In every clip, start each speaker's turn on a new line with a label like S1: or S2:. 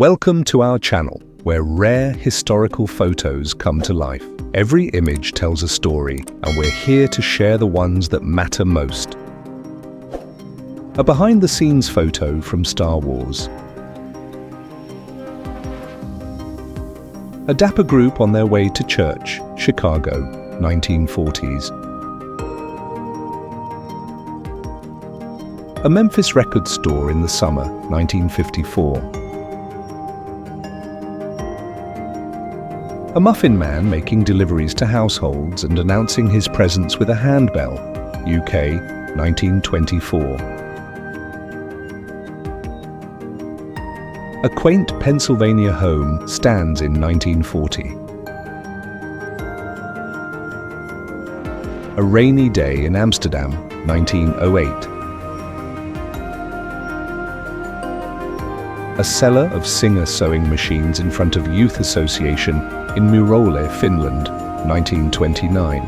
S1: Welcome to our channel, where rare historical photos come to life. Every image tells a story, and we're here to share the ones that matter most. A behind-the-scenes photo from Star Wars. A dapper group on their way to church, Chicago, 1940s. A Memphis record store in the summer, 1954. A muffin man making deliveries to households and announcing his presence with a handbell, UK, 1924. A quaint Pennsylvania home stands in 1940. A rainy day in Amsterdam, 1908. A seller of Singer sewing machines in front of Youth Association in Murole, Finland, 1929.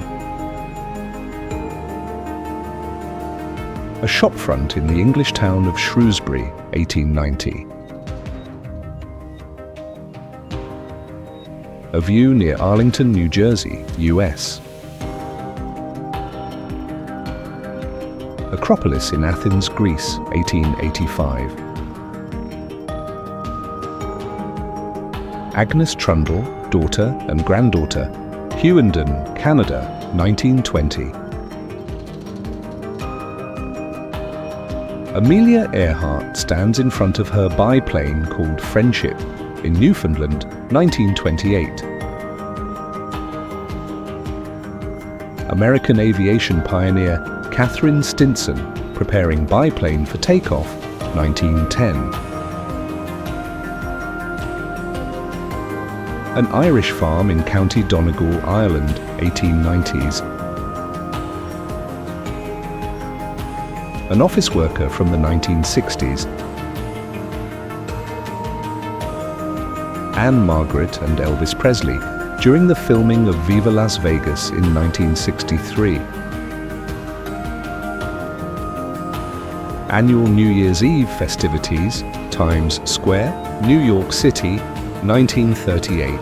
S1: A shopfront in the English town of Shrewsbury, 1890. A view near Arlington, New Jersey, US. Acropolis in Athens, Greece, 1885. Agnes Trundle, daughter and granddaughter, Hughenden, Canada, 1920. Amelia Earhart stands in front of her biplane called Friendship in Newfoundland, 1928. American aviation pioneer Catherine Stinson preparing biplane for takeoff, 1910. An Irish farm in County Donegal, Ireland, 1890s. An office worker from the 1960s. Anne Margaret and Elvis Presley during the filming of Viva Las Vegas in 1963. Annual New Year's Eve festivities, Times Square, New York City, 1938.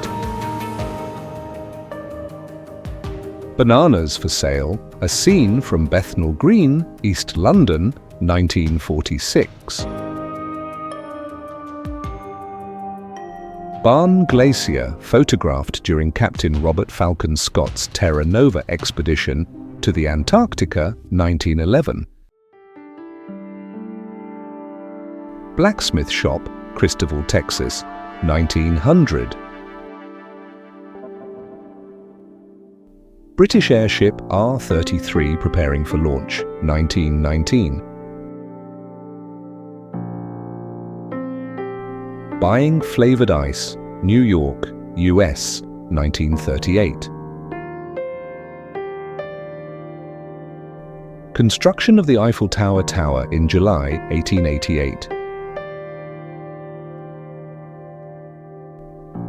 S1: Bananas for sale, a scene from Bethnal Green, East London, 1946. Barne Glacier, photographed during Captain Robert Falcon Scott's Terra Nova expedition to the Antarctica, 1911. Blacksmith shop, Christoval, Texas, 1900. British airship R-33 preparing for launch, 1919. Buying flavored ice, New York, US, 1938. Construction of the Eiffel Tower in July, 1888.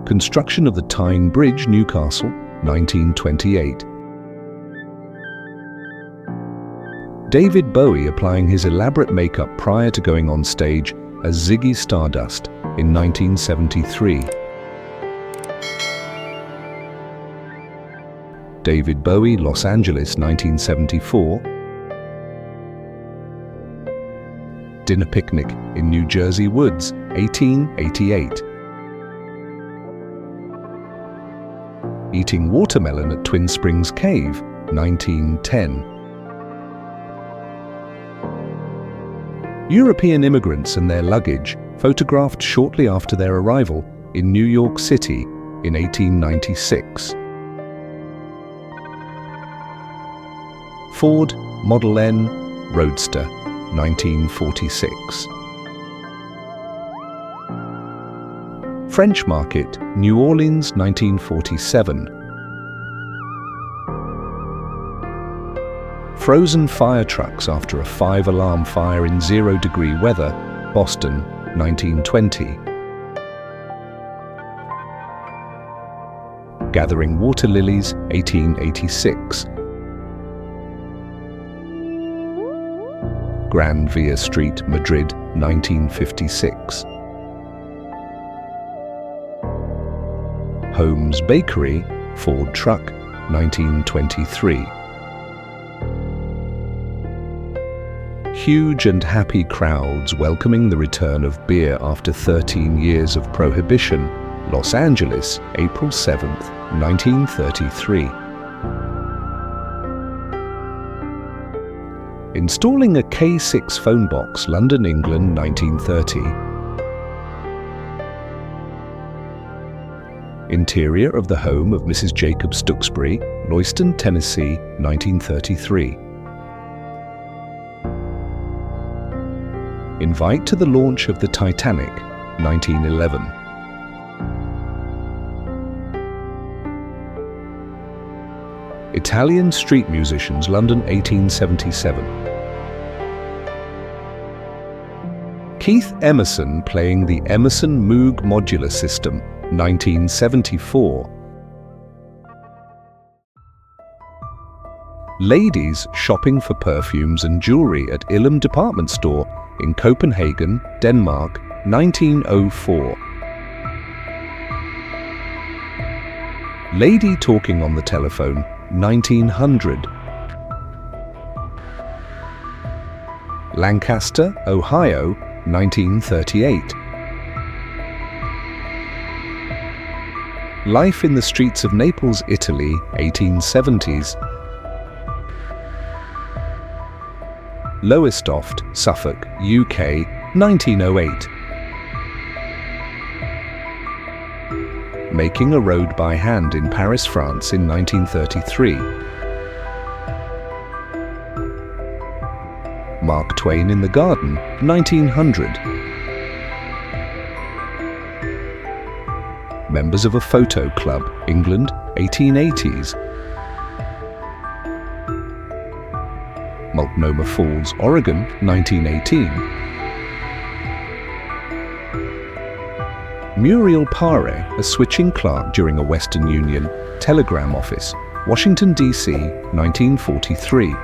S1: Construction of the Tyne Bridge, Newcastle, 1928. David Bowie applying his elaborate makeup prior to going on stage as Ziggy Stardust in 1973. David Bowie, Los Angeles, 1974. Dinner picnic in New Jersey woods, 1888. Eating watermelon at Twin Springs Cave, 1910. European immigrants and their luggage, photographed shortly after their arrival in New York City in 1896. Ford Model N Roadster, 1946. French Market, New Orleans, 1947. Frozen fire trucks after a 5-alarm fire in 0-degree weather, Boston, 1920. Gathering water lilies, 1886. Gran Via Street, Madrid, 1956. Holmes Bakery, Ford Truck, 1923. Huge and happy crowds welcoming the return of beer after 13 years of prohibition, Los Angeles, April 7, 1933. Installing a K6 phone box, London, England, 1930. Interior of the home of Mrs. Jacob Stooksbury, Lewiston, Tennessee, 1933. Invite to the launch of the Titanic, 1911. Italian street musicians, London, 1877. Keith Emerson playing the Emerson Moog modular system, 1974. Ladies shopping for perfumes and jewelry at Ilum department store in Copenhagen, Denmark, 1904. Lady talking on the telephone, 1900. Lancaster, Ohio, 1938. Life in the streets of Naples, Italy, 1870s. Lowestoft, Suffolk, UK, 1908. Making a road by hand in Paris, France in 1933. Mark Twain in the Garden, 1900. Members of a photo club, England, 1880s. Multnomah Falls, Oregon, 1918. Muriel Paré, a switching clerk during a Western Union telegram office, Washington, D.C., 1943.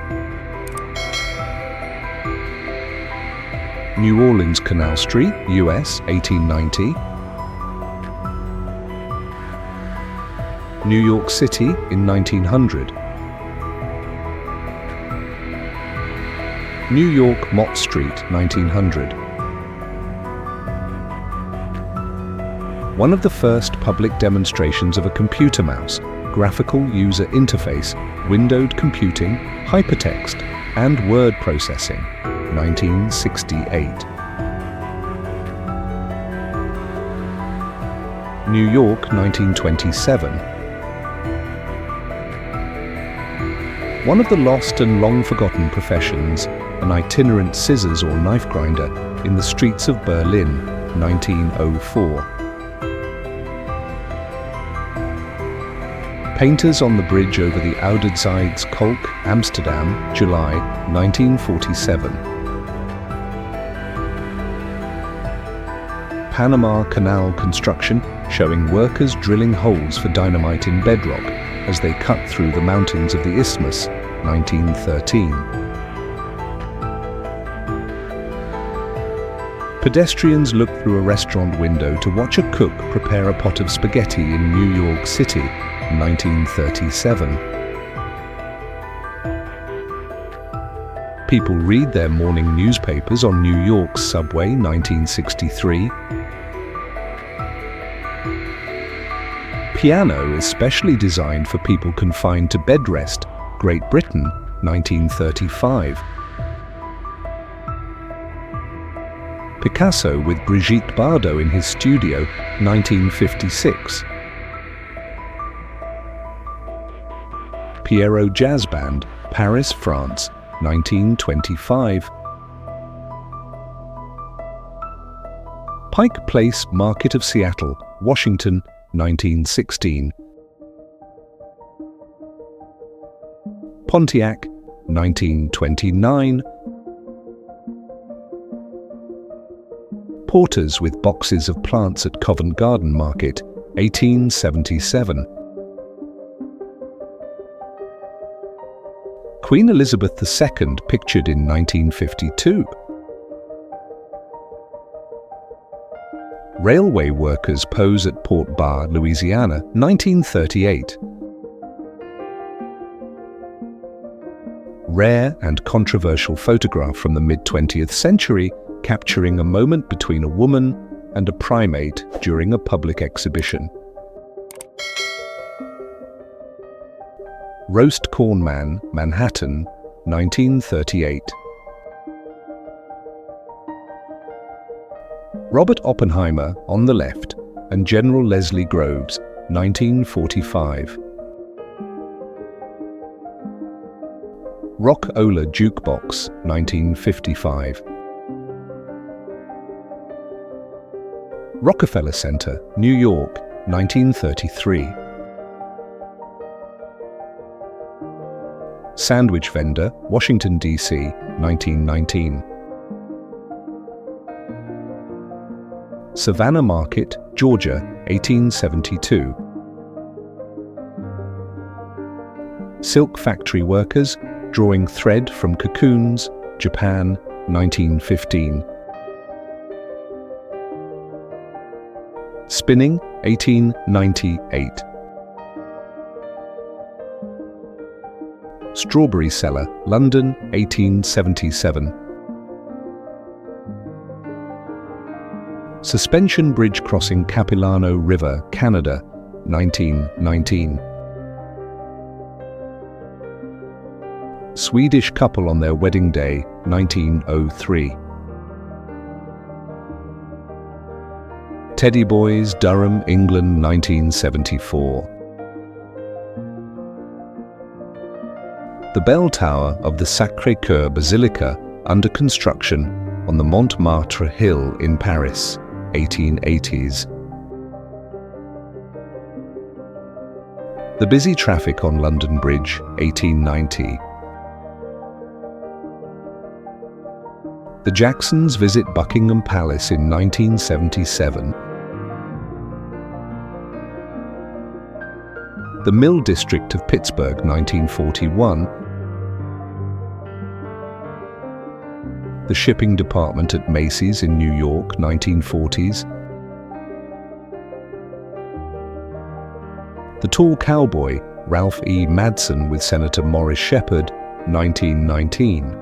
S1: New Orleans Canal Street, U.S., 1890. New York City in 1900. New York Mott Street, 1900. One of the first public demonstrations of a computer mouse, graphical user interface, windowed computing, hypertext, and word processing, 1968. New York, 1927. One of the lost and long-forgotten professions, an itinerant scissors or knife grinder in the streets of Berlin, 1904. Painters on the bridge over the Ouderzijds Kolk, Amsterdam, July, 1947. Panama Canal construction showing workers drilling holes for dynamite in bedrock as they cut through the mountains of the Isthmus, 1913. Pedestrians look through a restaurant window to watch a cook prepare a pot of spaghetti in New York City, 1937. People read their morning newspapers on New York's subway, 1963. Piano is specially designed for people confined to bed rest, Great Britain, 1935. Picasso with Brigitte Bardot in his studio, 1956. Pierrot Jazz Band, Paris, France, 1925. Pike Place Market of Seattle, Washington, 1916. Pontiac, 1929. Porters with boxes of plants at Covent Garden Market, 1877. Queen Elizabeth II pictured in 1952. Railway workers pose at Port Barre, Louisiana, 1938. Rare and controversial photograph from the mid-20th century capturing a moment between a woman and a primate during a public exhibition. Roast Corn Man, Manhattan, 1938. Robert Oppenheimer on the left and General Leslie Groves, 1945. Rock-Ola Jukebox, 1955. Rockefeller Center, New York, 1933. Sandwich Vendor, Washington, D.C., 1919. Savannah Market, Georgia, 1872. Silk factory workers drawing thread from cocoons, Japan, 1915. Spinning, 1898. Strawberry Seller, London, 1877. Suspension bridge crossing Capilano River, Canada, 1919. Swedish couple on their wedding day, 1903. Teddy Boys, Durham, England, 1974. The bell tower of the Sacré-Cœur Basilica under construction on the Montmartre Hill in Paris, 1880s. The busy traffic on London Bridge, 1890. The Jacksons visit Buckingham Palace in 1977. The Mill District of Pittsburgh, 1941. The Shipping Department at Macy's in New York, 1940s. The Tall Cowboy, Ralph E. Madsen with Senator Morris Shepherd, 1919.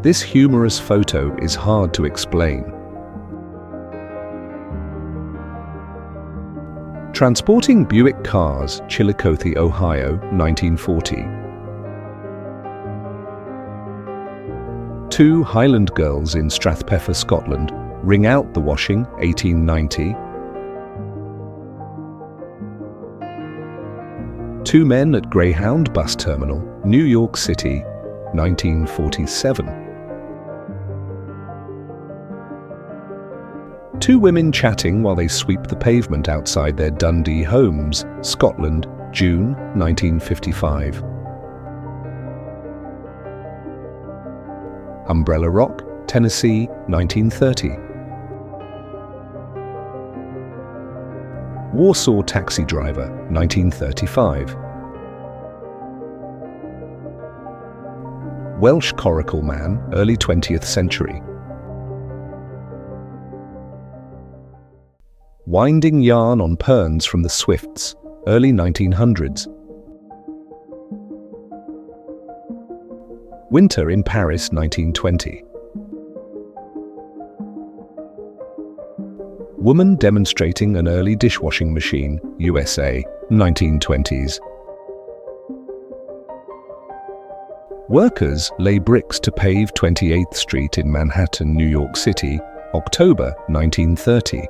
S1: This humorous photo is hard to explain. Transporting Buick Cars, Chillicothe, Ohio, 1940. Two Highland girls in Strathpeffer, Scotland, wring out the washing, 1890. Two men at Greyhound Bus Terminal, New York City, 1947. Two women chatting while they sweep the pavement outside their Dundee homes, Scotland, June 1955. Umbrella Rock, Tennessee, 1930. Warsaw Taxi Driver, 1935. Welsh Coracle Man, early 20th century. Winding yarn on perns from the Swifts, early 1900s. Winter in Paris, 1920. Woman demonstrating an early dishwashing machine, USA, 1920s. Workers lay bricks to pave 28th Street in Manhattan, New York City, October 1930.